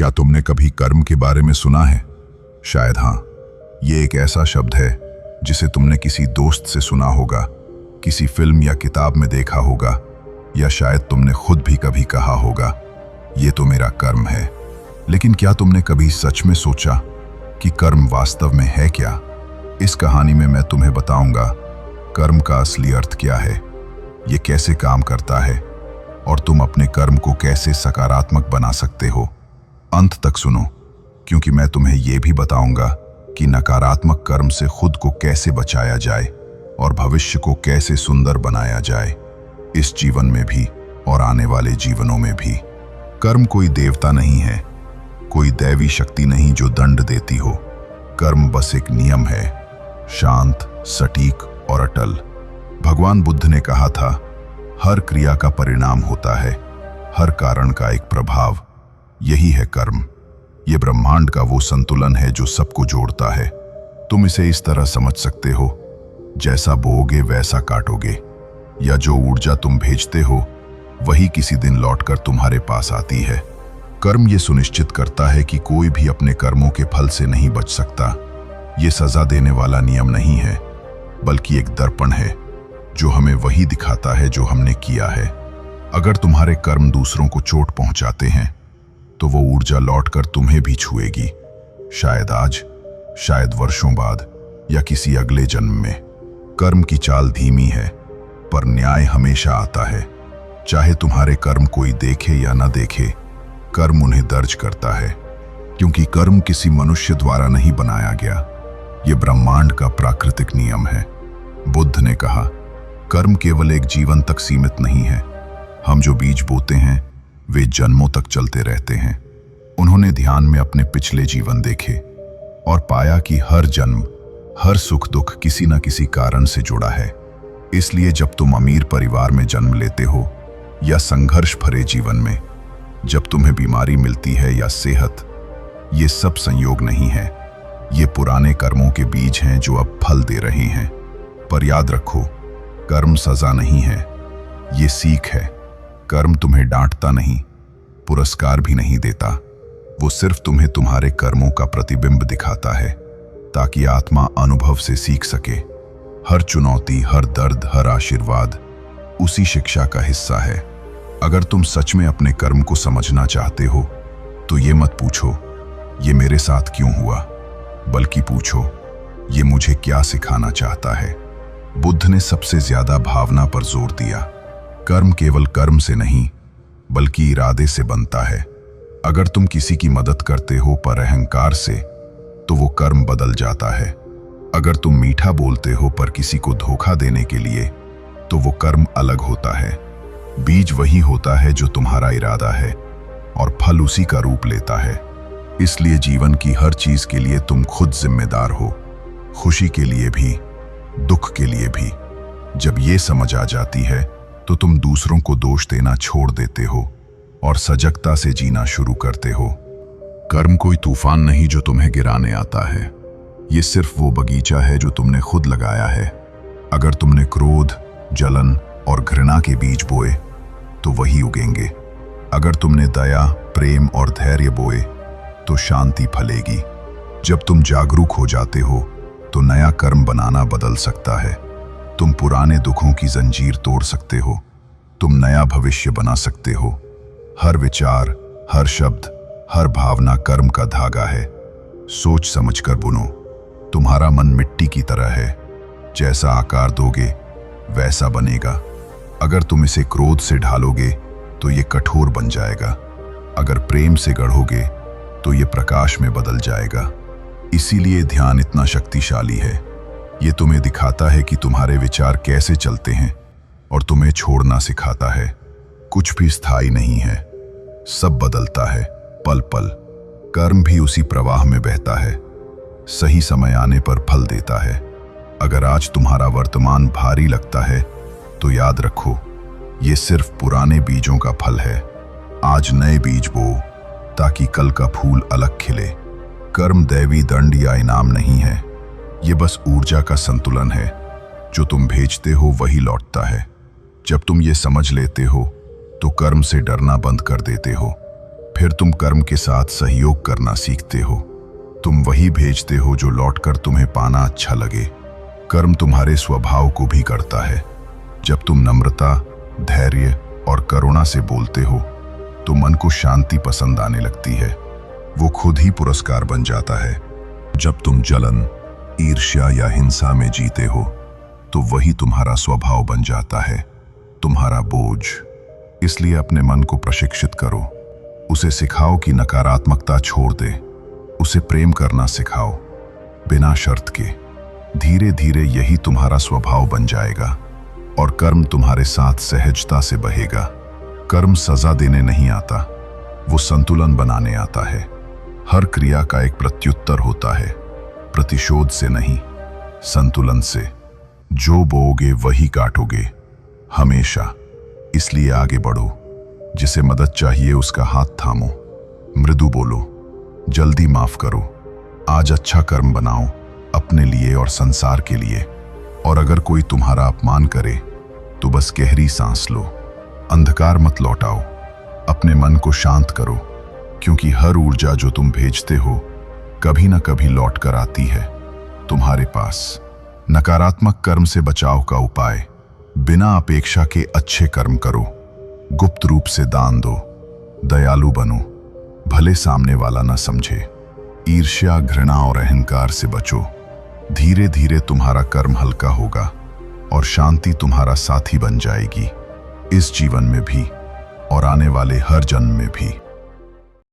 क्या तुमने कभी कर्म के बारे में सुना है? शायद हाँ। ये एक ऐसा शब्द है जिसे तुमने किसी दोस्त से सुना होगा, किसी फिल्म या किताब में देखा होगा, या शायद तुमने खुद भी कभी कहा होगा, ये तो मेरा कर्म है। लेकिन क्या तुमने कभी सच में सोचा कि कर्म वास्तव में है क्या? इस कहानी में मैं तुम्हें बताऊंगा कर्म का असली अर्थ क्या है, ये कैसे काम करता है और तुम अपने कर्म को कैसे सकारात्मक बना सकते हो। अंत तक सुनो, क्योंकि मैं तुम्हें यह भी बताऊंगा कि नकारात्मक कर्म से खुद को कैसे बचाया जाए और भविष्य को कैसे सुंदर बनाया जाए, इस जीवन में भी और आने वाले जीवनों में भी। कर्म कोई देवता नहीं है, कोई दैवी शक्ति नहीं जो दंड देती हो। कर्म बस एक नियम है, शांत, सटीक और अटल। भगवान बुद्ध ने कहा था, हर क्रिया का परिणाम होता है, हर कारण का एक प्रभाव। यही है कर्म। ये ब्रह्मांड का वो संतुलन है जो सबको जोड़ता है। तुम इसे इस तरह समझ सकते हो, जैसा बोओगे वैसा काटोगे, या जो ऊर्जा तुम भेजते हो वही किसी दिन लौटकर तुम्हारे पास आती है। कर्म ये सुनिश्चित करता है कि कोई भी अपने कर्मों के फल से नहीं बच सकता। ये सजा देने वाला नियम नहीं है, बल्कि एक दर्पण है जो हमें वही दिखाता है जो हमने किया है। अगर तुम्हारे कर्म दूसरों को चोट पहुंचाते हैं तो वो ऊर्जा लौटकर तुम्हें भी छुएगी, शायद आज, शायद वर्षों बाद, या किसी अगले जन्म में। कर्म की चाल धीमी है, पर न्याय हमेशा आता है। चाहे तुम्हारे कर्म कोई देखे या ना देखे, कर्म उन्हें दर्ज करता है, क्योंकि कर्म किसी मनुष्य द्वारा नहीं बनाया गया। ये ब्रह्मांड का प्राकृतिक नियम है। बुद्ध ने कहा, कर्म केवल एक जीवन तक सीमित नहीं है। हम जो बीज बोते हैं वे जन्मों तक चलते रहते हैं। उन्होंने ध्यान में अपने पिछले जीवन देखे और पाया कि हर जन्म, हर सुख दुख किसी न किसी कारण से जुड़ा है। इसलिए जब तुम अमीर परिवार में जन्म लेते हो या संघर्ष भरे जीवन में, जब तुम्हें बीमारी मिलती है या सेहत, ये सब संयोग नहीं है। ये पुराने कर्मों के बीज हैं जो अब फल दे रहे हैं। पर याद रखो, कर्म सजा नहीं है, ये सीख है। कर्म तुम्हें डांटता नहीं, पुरस्कार भी नहीं देता। वो सिर्फ तुम्हें तुम्हारे कर्मों का प्रतिबिंब दिखाता है, ताकि आत्मा अनुभव से सीख सके। हर चुनौती, हर दर्द, हर आशीर्वाद उसी शिक्षा का हिस्सा है। अगर तुम सच में अपने कर्म को समझना चाहते हो तो ये मत पूछो ये मेरे साथ क्यों हुआ, बल्कि पूछो ये मुझे क्या सिखाना चाहता है। बुद्ध ने सबसे ज्यादा भावना पर जोर दिया। कर्म केवल कर्म से नहीं, बल्कि इरादे से बनता है। अगर तुम किसी की मदद करते हो पर अहंकार से, तो वो कर्म बदल जाता है। अगर तुम मीठा बोलते हो पर किसी को धोखा देने के लिए, तो वो कर्म अलग होता है। बीज वही होता है जो तुम्हारा इरादा है, और फल उसी का रूप लेता है। इसलिए जीवन की हर चीज के लिए तुम खुद जिम्मेदार हो, खुशी के लिए भी, दुख के लिए भी। जब ये समझ आ जाती है तो तुम दूसरों को दोष देना छोड़ देते हो और सजगता से जीना शुरू करते हो। कर्म कोई तूफान नहीं जो तुम्हें गिराने आता है, ये सिर्फ वो बगीचा है जो तुमने खुद लगाया है। अगर तुमने क्रोध, जलन और घृणा के बीज बोए तो वही उगेंगे। अगर तुमने दया, प्रेम और धैर्य बोए तो शांति फलेगी। जब तुम जागरूक हो जाते हो तो नया कर्म बनाना बदल सकता है। तुम पुराने दुखों की जंजीर तोड़ सकते हो, तुम नया भविष्य बना सकते हो। हर विचार, हर शब्द, हर भावना कर्म का धागा है। सोच समझकर बुनो। तुम्हारा मन मिट्टी की तरह है, जैसा आकार दोगे वैसा बनेगा। अगर तुम इसे क्रोध से ढालोगे तो ये कठोर बन जाएगा। अगर प्रेम से गढ़ोगे तो ये प्रकाश में बदल जाएगा। इसीलिए ध्यान इतना शक्तिशाली है। ये तुम्हें दिखाता है कि तुम्हारे विचार कैसे चलते हैं और तुम्हें छोड़ना सिखाता है। कुछ भी स्थायी नहीं है, सब बदलता है पल पल। कर्म भी उसी प्रवाह में बहता है, सही समय आने पर फल देता है। अगर आज तुम्हारा वर्तमान भारी लगता है तो याद रखो, ये सिर्फ पुराने बीजों का फल है। आज नए बीज बो, ताकि कल का फूल अलग खिले। कर्म दैवी दंड या इनाम नहीं है, ये बस ऊर्जा का संतुलन है। जो तुम भेजते हो वही लौटता है। जब तुम ये समझ लेते हो तो कर्म से डरना बंद कर देते हो। फिर तुम कर्म के साथ सहयोग करना सीखते हो। तुम वही भेजते हो जो लौटकर तुम्हें पाना अच्छा लगे। कर्म तुम्हारे स्वभाव को भी करता है। जब तुम नम्रता, धैर्य और करुणा से बोलते हो तो मन को शांति पसंद आने लगती है। वो खुद ही पुरस्कार बन जाता है। जब तुम जलन, ईर्ष्या या हिंसा में जीते हो तो वही तुम्हारा स्वभाव बन जाता है, तुम्हारा बोझ। इसलिए अपने मन को प्रशिक्षित करो। उसे सिखाओ कि नकारात्मकता छोड़ दे। उसे प्रेम करना सिखाओ, बिना शर्त के। धीरे धीरे यही तुम्हारा स्वभाव बन जाएगा और कर्म तुम्हारे साथ सहजता से बहेगा। कर्म सजा देने नहीं आता, वो संतुलन बनाने आता है। हर क्रिया का एक प्रत्युत्तर होता है, प्रतिशोध से नहीं, संतुलन से। जो बोओगे वही काटोगे, हमेशा। इसलिए आगे बढ़ो। जिसे मदद चाहिए उसका हाथ थामो, मृदु बोलो, जल्दी माफ करो। आज अच्छा कर्म बनाओ, अपने लिए और संसार के लिए। और अगर कोई तुम्हारा अपमान करे तो बस गहरी सांस लो। अंधकार मत लौटाओ, अपने मन को शांत करो, क्योंकि हर ऊर्जा जो तुम भेजते हो कभी ना कभी लौट कर आती है तुम्हारे पास। नकारात्मक कर्म से बचाव का उपाय: बिना अपेक्षा के अच्छे कर्म करो, गुप्त रूप से दान दो, दयालु बनो, भले सामने वाला ना समझे। ईर्ष्या, घृणा और अहंकार से बचो। धीरे धीरे तुम्हारा कर्म हल्का होगा और शांति तुम्हारा साथी बन जाएगी, इस जीवन में भी और आने वाले हर जन्म में भी।